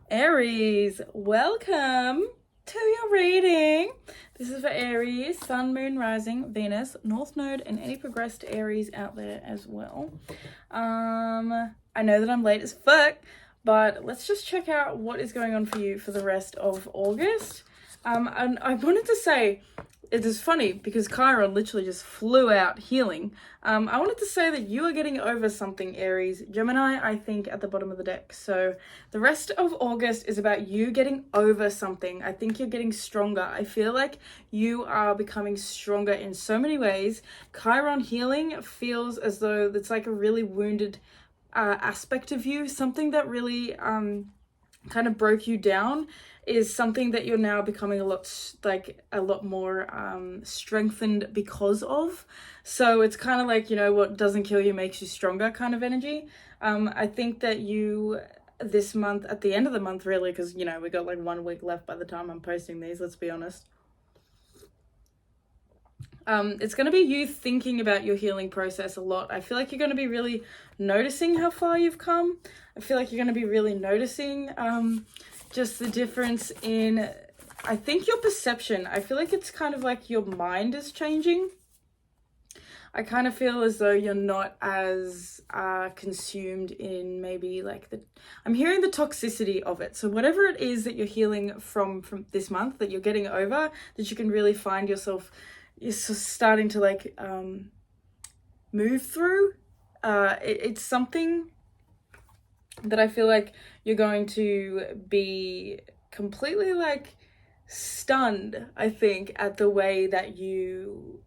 Aries, welcome to your reading. This is for Aries, Sun, Moon, Rising, Venus, North Node, and any progressed Aries out there as well. I know that I'm late as fuck, but let's just check out what is going on for you for the rest of August. And I wanted to say, it is funny because Chiron literally just flew out healing. I wanted to say that you are getting over something, Aries. Gemini, I think, at the bottom of the deck. So the rest of August is about you getting over something. I think you're getting stronger. I feel like you are becoming stronger in so many ways. Chiron healing feels as though it's like a really wounded aspect of you, something that really kind of broke you down is something that you're now becoming a lot more strengthened because of. So it's kind of like, what doesn't kill you makes you stronger kind of energy. I think that you this month, at the end of the month really, because we got like 1 week left by the time I'm posting these, let's be honest. It's going to be you thinking about your healing process a lot. I feel like you're going to be really noticing how far you've come. I feel like you're going to be really noticing just the difference in, I think, your perception. I feel like it's kind of like your mind is changing. I kind of feel as though you're not as consumed in maybe like I'm hearing the toxicity of it. So whatever it is that you're healing from this month, that you're getting over, that you can really find yourself is starting to like move through. It's something that I feel like you're going to be completely like stunned, I think, at the way that you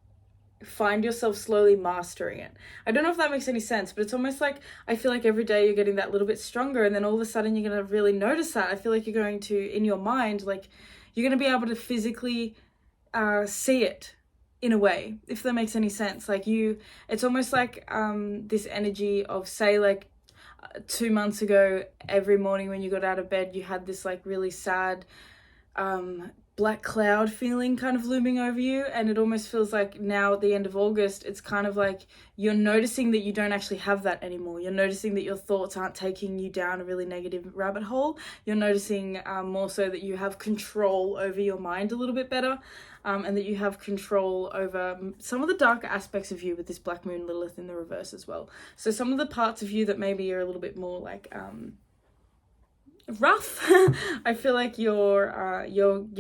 find yourself slowly mastering it. I don't know if that makes any sense, but it's almost like I feel like every day you're getting that little bit stronger, and then all of a sudden you're going to really notice that. I feel like you're going to, in your mind, like you're going to be able to physically see it in a way, if that makes any sense. Like it's almost like this energy of, say, like 2 months ago, every morning when you got out of bed, you had this like really sad black cloud feeling kind of looming over you, and it almost feels like now at the end of August, it's kind of like you're noticing that you don't actually have that anymore. You're noticing that your thoughts aren't taking you down a really negative rabbit hole. You're noticing more so that you have control over your mind a little bit better, and that you have control over some of the darker aspects of you with this Black Moon Lilith in the reverse as well. So some of the parts of you that maybe are a little bit more like rough, I feel like you're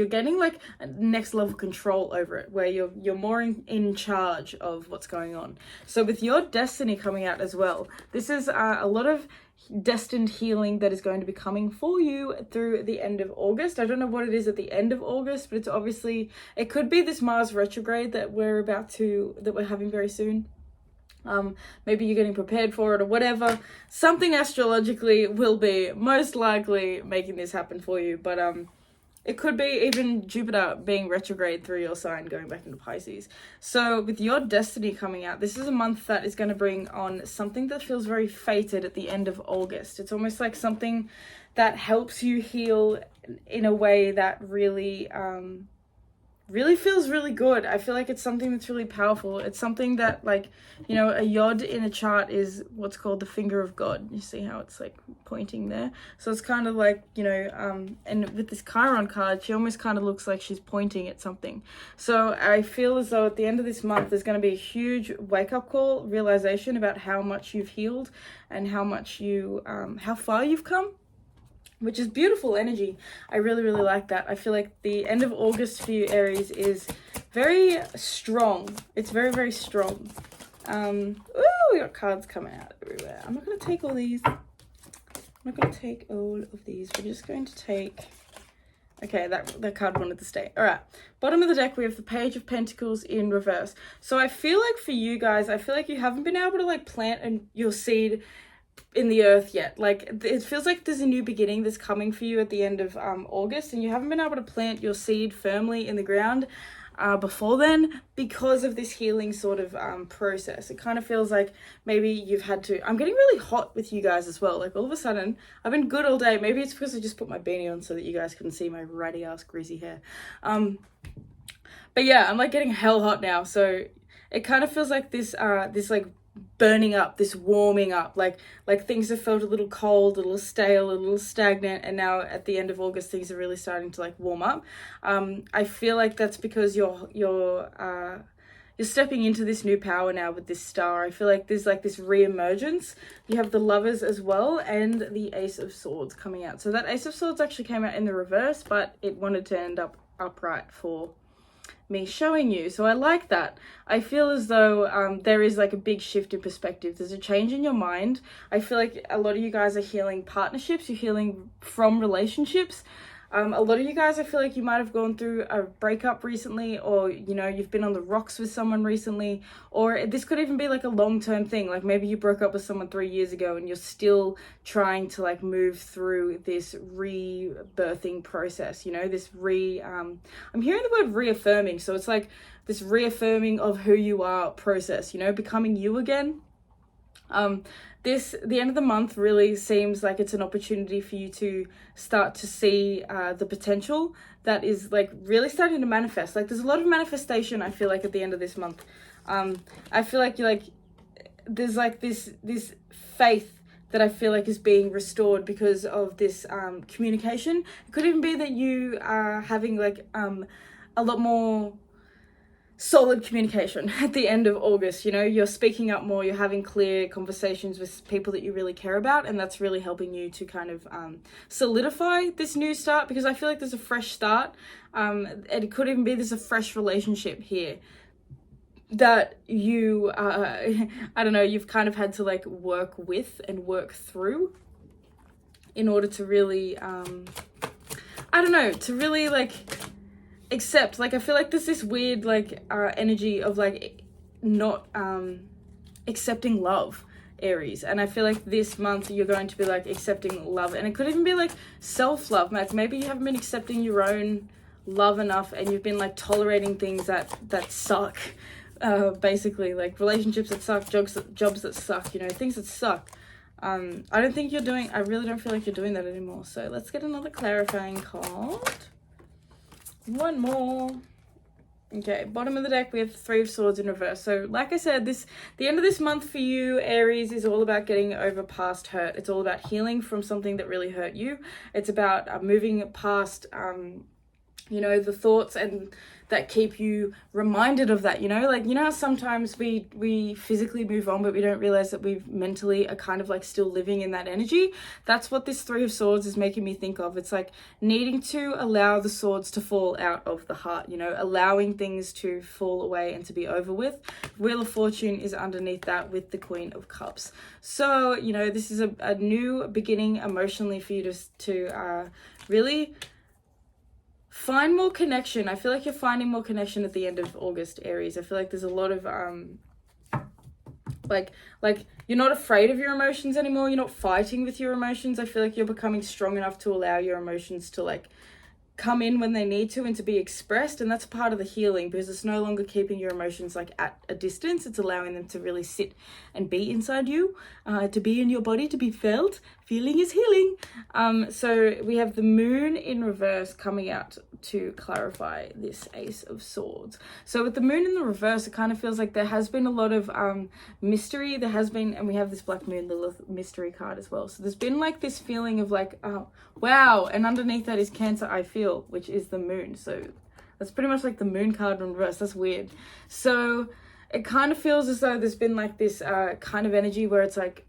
getting like next level control over it, where you're more in charge of what's going on. So with your destiny coming out as well, this is a lot of destined healing that is going to be coming for you through the end of August. I don't know what it is at the end of August, but it could be this Mars retrograde that we're having very soon. Maybe you're getting prepared for it or whatever. Something astrologically will be most likely making this happen for you, but it could be even Jupiter being retrograde through your sign, going back into Pisces. So with your destiny coming out, this is a month that is going to bring on something that feels very fated at the end of August. It's almost like something that helps you heal in a way that really feels really good. I feel like it's something that's really powerful. It's something that, like, a yod in a chart is what's called the finger of God. You see how it's like pointing there? So it's kind of like, and with this Chiron card, she almost kind of looks like she's pointing at something. So I feel as though at the end of this month, there's going to be a huge wake-up call, realization about how much you've healed and how far you've come, which is beautiful energy. I really, really like that. I feel like the end of August for you, Aries, is very strong. It's very, very strong. We got cards coming out everywhere. I'm not going to take all these. I'm not going to take all of these. We're just going to take... Okay, that card wanted to stay. All right. Bottom of the deck, we have the Page of Pentacles in reverse. So I feel like for you guys, I feel like you haven't been able to like plant your seed in the earth yet. Like, it feels like there's a new beginning that's coming for you at the end of August, and you haven't been able to plant your seed firmly in the ground before then because of this healing sort of process. It kind of feels like maybe you've had to... I'm getting really hot with you guys as well. Like, all of a sudden, I've been good all day. Maybe it's because I just put my beanie on so that you guys couldn't see my ratty ass greasy hair. But yeah, I'm like getting hell hot now. So it kind of feels like this like burning up, this warming up, like things have felt a little cold, a little stale, a little stagnant, and now at the end of August things are really starting to like warm up. I feel like that's because you're stepping into this new power now with this star. I feel like there's like this re-emergence. You have the Lovers as well and the Ace of Swords coming out. So that Ace of Swords actually came out in the reverse, but it wanted to end up upright for me showing you. So I like that. I feel as though there is like a big shift in perspective. There's a change in your mind. I feel like a lot of you guys are healing partnerships. You're healing from relationships. A lot of you guys, I feel like you might have gone through a breakup recently, or, you know, you've been on the rocks with someone recently, or this could even be like a long-term thing. Like maybe you broke up with someone 3 years ago and you're still trying to like move through this rebirthing process, you know, this I'm hearing the word reaffirming. So it's like this reaffirming of who you are process, you know, becoming you again. The end of the month really seems like it's an opportunity for you to start to see the potential that is like really starting to manifest. Like there's a lot of manifestation, I feel like, at the end of this month. I feel like you're like, there's like this faith that I feel like is being restored because of this communication. It could even be that you are having like a lot more solid communication at the end of August. You know, you're speaking up more, you're having clear conversations with people that you really care about, and that's really helping you to kind of solidify this new start, because I feel like there's a fresh start, and it could even be there's a fresh relationship here that you I don't know, you've kind of had to like work with and work through in order to really I don't know, to really like accept. Like I feel like there's this weird like energy of like not accepting love, Aries, and I feel like this month you're going to be like accepting love, and it could even be like self-love. Like maybe you haven't been accepting your own love enough, and you've been like tolerating things that suck, basically like relationships that suck, jobs that suck, you know, things that suck. I really don't feel like you're doing that anymore. So let's get another clarifying card. One more. Okay, bottom of the deck we have the Three of Swords in reverse. So like I said, the end of this month for you, Aries, is all about getting over past hurt. It's all about healing from something that really hurt you. It's about moving past you know, the thoughts and that keep you reminded of that, you know, like, you know how sometimes we physically move on, but we don't realize that we mentally are kind of like still living in that energy. That's what this Three of Swords is making me think of. It's like needing to allow the swords to fall out of the heart, you know, allowing things to fall away and to be over with. Wheel of Fortune is underneath that with the Queen of Cups. So, you know, this is a new beginning emotionally for you to really find more connection. I feel like you're finding more connection at the end of August, Aries. I feel like there's a lot of like you're not afraid of your emotions anymore. You're not fighting with your emotions. I feel like you're becoming strong enough to allow your emotions to like come in when they need to and to be expressed, and that's part of the healing, because it's no longer keeping your emotions like at a distance. It's allowing them to really sit and be inside you, to be in your body, to be felt. Feeling is healing. So we have the Moon in reverse coming out to clarify this Ace of Swords. So with the Moon in the reverse, it kind of feels like there has been a lot of mystery. There has been, and we have this Black Moon Lilith mystery card as well. So there's been like this feeling of like, oh, wow. And underneath that is Cancer I Feel, which is the Moon. So that's pretty much like the Moon card in reverse. That's weird. So it kind of feels as though there's been like this kind of energy where it's like,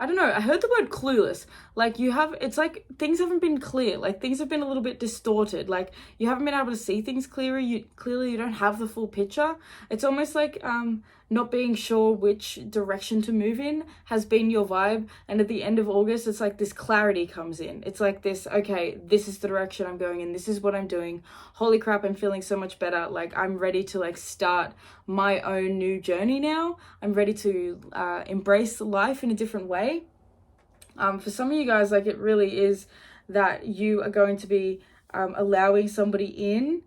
I don't know, I heard the word clueless. Like it's like things haven't been clear. Like things have been a little bit distorted. Like you haven't been able to see things clearly. You don't have the full picture. It's almost like not being sure which direction to move in has been your vibe. And at the end of August, it's like this clarity comes in. It's like this, okay, this is the direction I'm going in. This is what I'm doing. Holy crap, I'm feeling so much better. Like I'm ready to like start my own new journey now. I'm ready to embrace life in a different way. For some of you guys, like it really is that you are going to be allowing somebody in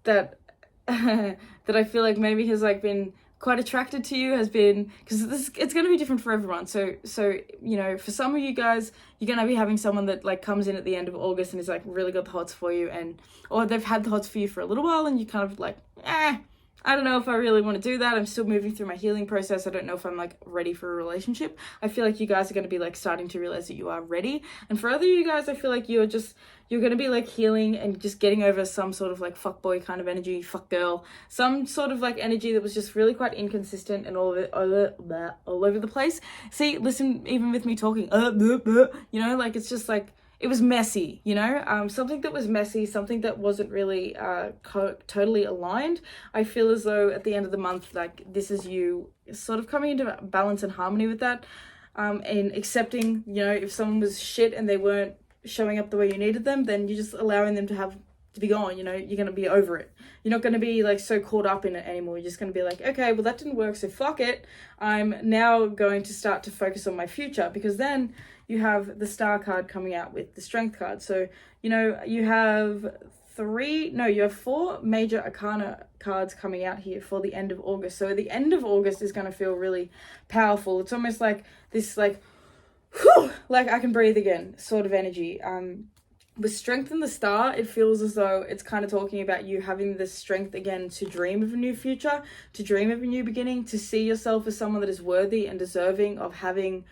that that I feel like maybe has like been quite attracted to you, has been, because it's going to be different for everyone. So you know, for some of you guys, you're going to be having someone that like comes in at the end of August and is like really got the hots for you, and or they've had the hots for you for a little while and you kind of like, I don't know if I really want to do that. I'm still moving through my healing process. I don't know if I'm like ready for a relationship. I feel like you guys are going to be like starting to realize that you are ready. And for other you guys, I feel like you're going to be like healing and just getting over some sort of like fuckboy kind of energy, fuck girl, some sort of like energy that was just really quite inconsistent and all over the place. See, listen, even with me talking, you know, like it's just like, it was messy, you know, something that was messy, something that wasn't really totally aligned. I feel as though at the end of the month, like this is you sort of coming into balance and harmony with that, and accepting, you know, if someone was shit and they weren't showing up the way you needed them, then you're just allowing them to be gone. You know, you're going to be over it. You're not going to be like so caught up in it anymore. You're just going to be like, okay, well that didn't work, so fuck it. I'm now going to start to focus on my future, because then you have the Star card coming out with the Strength card. So, you know, you have four major arcana cards coming out here for the end of August. So the end of August is going to feel really powerful. It's almost like this, like, whew, like I can breathe again sort of energy. With Strength in the Star, it feels as though it's kind of talking about you having the strength again to dream of a new future, to dream of a new beginning, to see yourself as someone that is worthy and deserving of having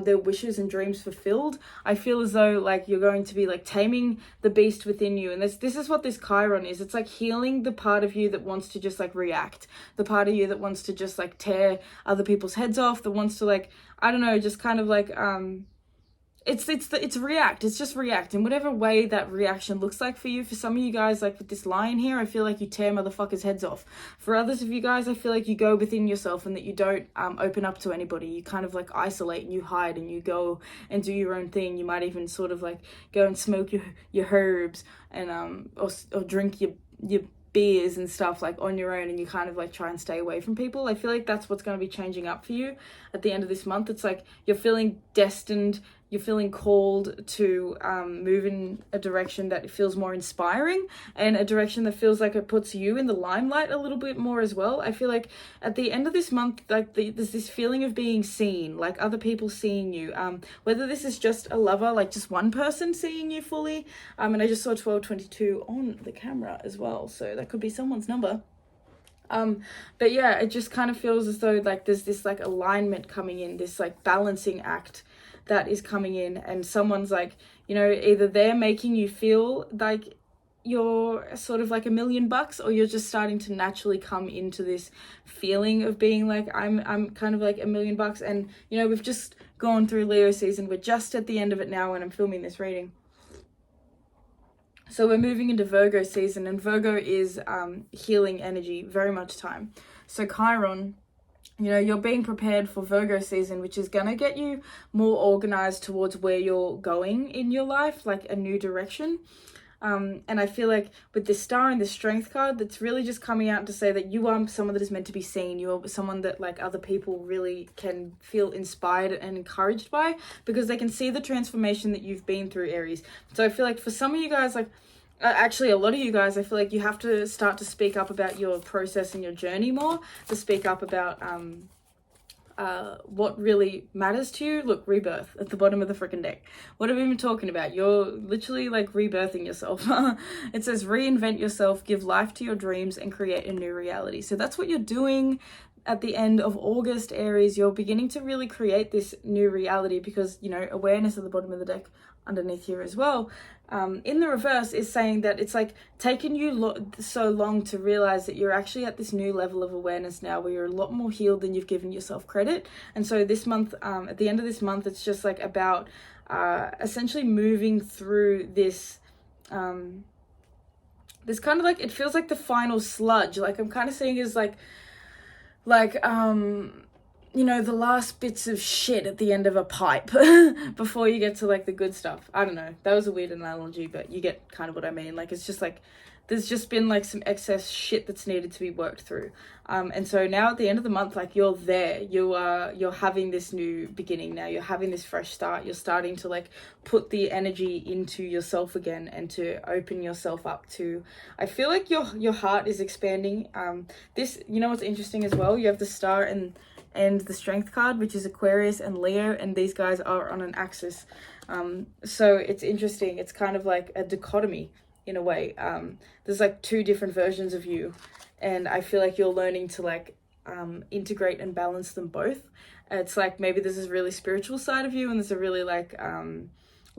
their wishes and dreams fulfilled. I feel as though like you're going to be like taming the beast within you, and this is what this Chiron is. It's like healing the part of you that wants to just like react, the part of you that wants to just like tear other people's heads off, that wants to like, I don't know, just kind of like it's react. It's just react in whatever way that reaction looks like for you. For some of you guys, like with this lion here, I feel like you tear motherfuckers' heads off. For others of you guys, I feel like you go within yourself and that you don't open up to anybody. You kind of like isolate and you hide and you go and do your own thing. You might even sort of like go and smoke your herbs and or drink your beers and stuff like on your own, and you kind of like try and stay away from people. I feel like that's what's going to be changing up for you at the end of this month. It's like you're feeling destined, you're feeling called to move in a direction that feels more inspiring, and a direction that feels like it puts you in the limelight a little bit more as well. I feel like at the end of this month, like there's this feeling of being seen, like other people seeing you, whether this is just a lover, like just one person seeing you fully, and I just saw 1222 on the camera as well, so that could be someone's number. But yeah, it just kind of feels as though like there's this like alignment coming in, this like balancing act that is coming in, and someone's like, you know, either they're making you feel like you're sort of like $1 million, or you're just starting to naturally come into this feeling of being like, I'm kind of like $1 million. And you know, we've just gone through Leo season. We're just at the end of it now when I'm filming this reading. So we're moving into Virgo season, and Virgo is healing energy, very much time. So Chiron, you know, you're being prepared for Virgo season, which is gonna get you more organized towards where you're going in your life, like a new direction. And I feel like with this Star and the Strength card, that's really just coming out to say that you are someone that is meant to be seen. You're someone that like other people really can feel inspired and encouraged by, because they can see the transformation that you've been through, Aries. So I feel like for some of you guys, like actually a lot of you guys, I feel like you have to start to speak up about your process and your journey more, to speak up about what really matters to you. Look, rebirth at the bottom of the freaking deck. What have we been talking about? You're literally like rebirthing yourself. It says reinvent yourself, give life to your dreams, and create a new reality. So that's what you're doing at the end of August, Aries. You're beginning to really create this new reality, because, you know, awareness at the bottom of the deck underneath here as well, in the reverse, is saying that it's like taken you so long to realize that you're actually at this new level of awareness now, where you're a lot more healed than you've given yourself credit. And so this month, at the end of this month, it's just like about essentially moving through this this kind of like, it feels like the final sludge. Like I'm kind of seeing is like you know, the last bits of shit at the end of a pipe before you get to like the good stuff. I don't know, that was a weird analogy, but you get kind of what I mean. Like it's just like there's just been like some excess shit that's needed to be worked through, and so now at the end of the month, like you're there, you're having this new beginning now, you're having this fresh start, you're starting to like put the energy into yourself again and to open yourself up to, I feel like your heart is expanding. This, you know what's interesting as well, you have the Star and the Strength card, which is Aquarius and Leo, and these guys are on an axis. So it's interesting. It's kind of like a dichotomy in a way. There's like two different versions of you and I feel like you're learning to like integrate and balance them both. It's like maybe there's this really spiritual side of you and there's a really like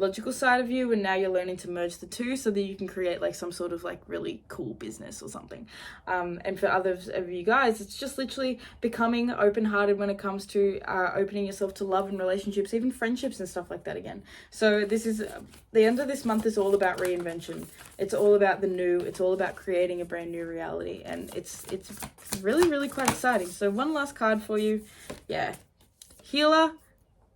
logical side of you, and now you're learning to merge the two so that you can create like some sort of like really cool business or something. And for others of you guys, it's just literally becoming open-hearted when it comes to opening yourself to love and relationships, even friendships and stuff like that again. So this is the end of this month is all about reinvention. It's all about the new. It's all about creating a brand new reality, and it's really, really quite exciting. So one last card for you. Yeah, Healer.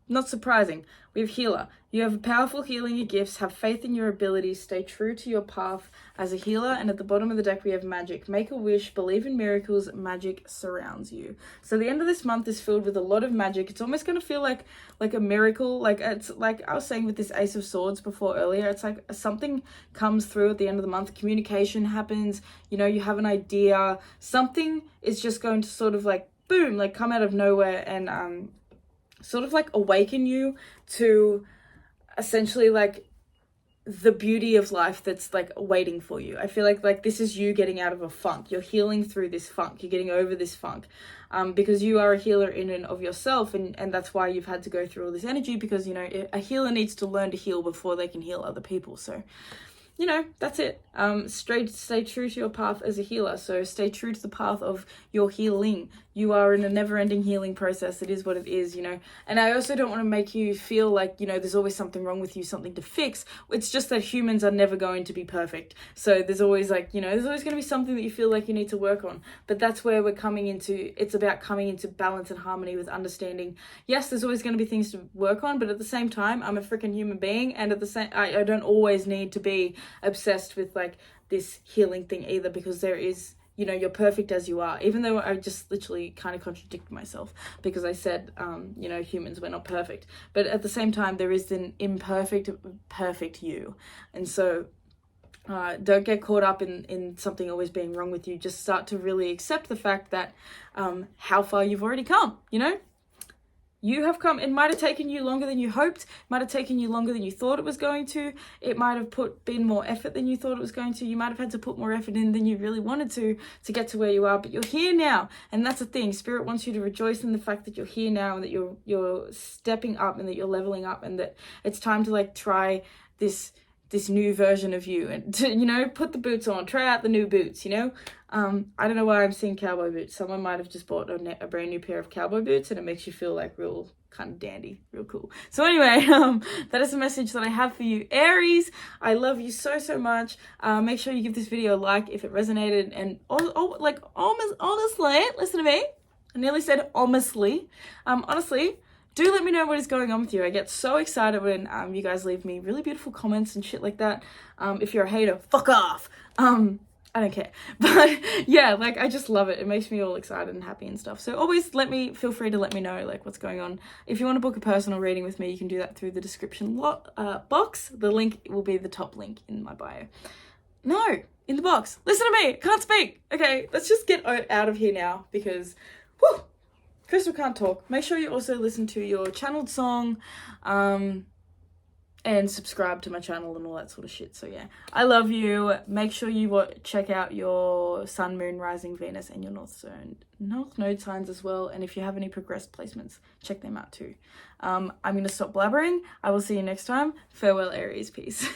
Not surprising. We have Healer. You have a powerful healing your gifts, have faith in your abilities, stay true to your path as a healer. And at the bottom of the deck, we have Magic. Make a wish, believe in miracles, magic surrounds you. So the end of this month is filled with a lot of magic. It's almost going to feel like a miracle. Like it's like I was saying with this Ace of Swords before earlier, it's like something comes through at the end of the month. Communication happens, you know, you have an idea. Something is just going to sort of like, boom, like come out of nowhere and sort of like awaken you to essentially like the beauty of life that's like waiting for you. I feel like this is you getting out of a funk. You're healing through this funk. You're getting over this funk because you are a healer in and of yourself, and that's why you've had to go through all this energy, because, you know, a healer needs to learn to heal before they can heal other people. So, you know, that's it. Stay true to your path as a healer. So stay true to the path of your healing. You are in a never-ending healing process. It is what it is, you know. And I also don't want to make you feel like, you know, there's always something wrong with you, something to fix. It's just that humans are never going to be perfect. So there's always like, you know, there's always going to be something that you feel like you need to work on. But that's where we're coming into, it's about coming into balance and harmony with understanding. Yes, there's always going to be things to work on, but at the same time, I'm a freaking human being, and at the same, I don't always need to be obsessed with like this healing thing either, because there is, you know, you're perfect as you are, even though I just literally kind of contradicted myself because I said, you know, humans, we're not perfect. But at the same time, there is an imperfect, perfect you. And so don't get caught up in something always being wrong with you. Just start to really accept the fact that how far you've already come, you know? You have come. It might have taken you longer than you hoped. It might have taken you longer than you thought it was going to. It might have been more effort than you thought it was going to. You might have had to put more effort in than you really wanted to get to where you are. But you're here now, and that's the thing. Spirit wants you to rejoice in the fact that you're here now, and that you're stepping up, and that you're leveling up, and that it's time to like try this new version of you, and to, you know, put the boots on, try out the new boots, you know. I don't know why I'm seeing cowboy boots. Someone might have just bought a brand new pair of cowboy boots, and it makes you feel like real kind of dandy, real cool. So anyway, that is the message that I have for you, Aries. I love you so much. Make sure you give this video a like if it resonated, and honestly, listen to me. I nearly said honestly. Honestly, do let me know what is going on with you. I get so excited when you guys leave me really beautiful comments and shit like that. If you're a hater, fuck off. I don't care. But yeah, like I just love it. It makes me all excited and happy and stuff. So always feel free to let me know like what's going on. If you want to book a personal reading with me, you can do that through the description box. The link will be the top link in my bio. No, in the box. Listen to me. Can't speak. Okay, let's just get out of here now because, whew, Crystal can't talk. Make sure you also listen to your channeled song, and subscribe to my channel and all that sort of shit. So yeah, I love you. Make sure you check out your sun, moon, rising, Venus, and your north node signs as well. And if you have any progressed placements, check them out too. I'm going to stop blabbering. I will see you next time. Farewell, Aries. Peace.